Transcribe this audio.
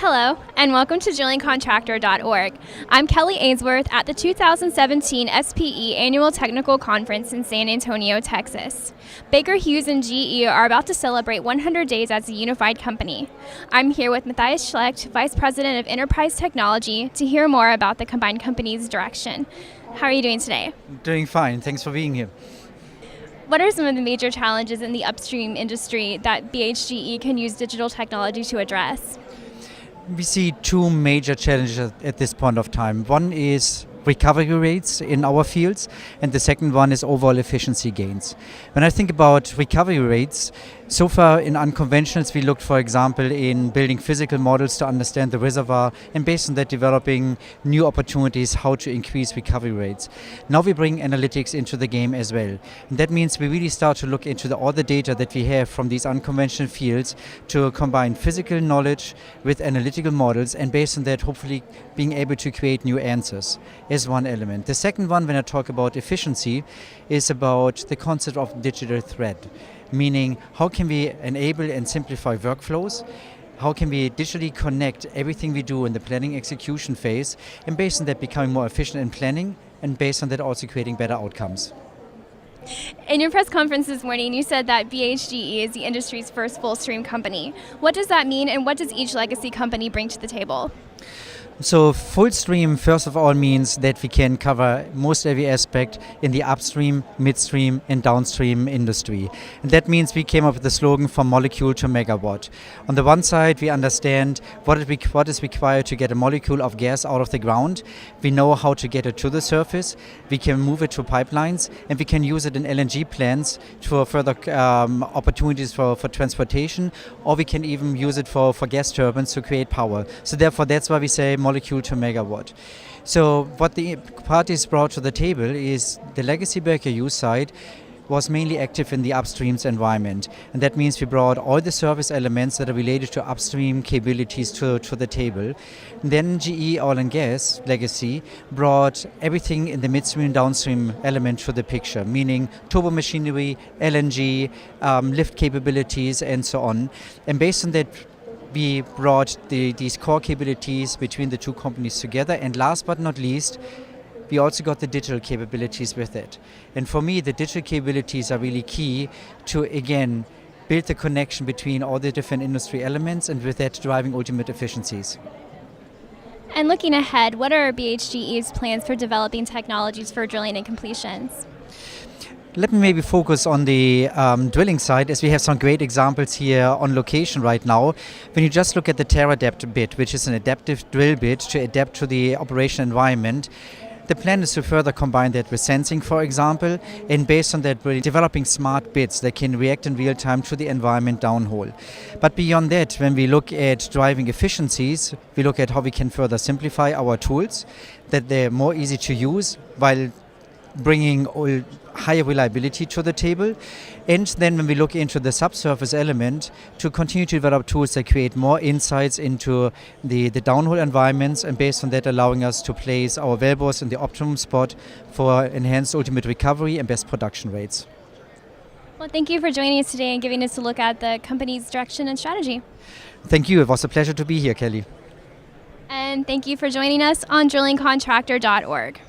Hello, and welcome to drillingcontractor.org. I'm Kelly Ainsworth at the 2017 SPE Annual Technical Conference in San Antonio, Texas. Baker Hughes and GE are about to celebrate 100 days as a unified company. I'm here with Matthias Schlecht, Vice President of Enterprise Technology, to hear more about the combined company's direction. How are you doing today? Doing fine. Thanks for being here. What are some of the major challenges in the upstream industry that BHGE can use digital technology to address? We see two major challenges at this point of time. One is recovery rates in our fields, and the second one is overall efficiency gains. When I think about recovery rates, so far in unconventionals we looked, for example, in building physical models to understand the reservoir, and based on that developing new opportunities how to increase recovery rates. Now we bring analytics into the game as well. And that means we really start to look into all the data that we have from these unconventional fields to combine physical knowledge with analytical models, and based on that hopefully being able to create new answers is one element. The second one, when I talk about efficiency, is about the concept of digital thread. Meaning, how can we enable and simplify workflows? How can we digitally connect everything we do in the planning execution phase, and based on that becoming more efficient in planning, and based on that also creating better outcomes? In your press conference this morning, you said that BHGE is the industry's first full-stream company. What does that mean, and what does each legacy company bring to the table? So full stream, first of all, means that we can cover most every aspect in the upstream, midstream and downstream industry. And that means we came up with the slogan from molecule to megawatt. On the one side, we understand what is required to get a molecule of gas out of the ground. We know how to get it to the surface. We can move it to pipelines, and we can use it in LNG plants for further opportunities for transportation, or we can even use it for gas turbines to create power. So therefore, that's why we say molecule to megawatt. So what the parties brought to the table is the legacy Baker Hughes side was mainly active in the upstream's environment. And that means we brought all the service elements that are related to upstream capabilities to the table. And then GE Oil and Gas legacy brought everything in the midstream and downstream element to the picture, meaning turbo machinery, LNG, lift capabilities and so on. And based on that, we brought these core capabilities between the two companies together, and last but not least, we also got the digital capabilities with it. And for me, the digital capabilities are really key to, again, build the connection between all the different industry elements, and with that driving ultimate efficiencies. And looking ahead, what are BHGE's plans for developing technologies for drilling and completions? Let me maybe focus on the drilling side, as we have some great examples here on location right now. When you just look at the TerraDept bit, which is an adaptive drill bit to adapt to the operation environment, the plan is to further combine that with sensing, for example, and based on that, we're developing smart bits that can react in real time to the environment downhole. But beyond that, when we look at driving efficiencies, we look at how we can further simplify our tools, that they're more easy to use while bringing higher reliability to the table. And then when we look into the subsurface element, to continue to develop tools that create more insights into the downhole environments, and based on that allowing us to place our wellbores in the optimum spot for enhanced ultimate recovery and best production rates. Well, thank you for joining us today and giving us a look at the company's direction and strategy. Thank you. It was a pleasure to be here, Kelly. And thank you for joining us on drillingcontractor.org.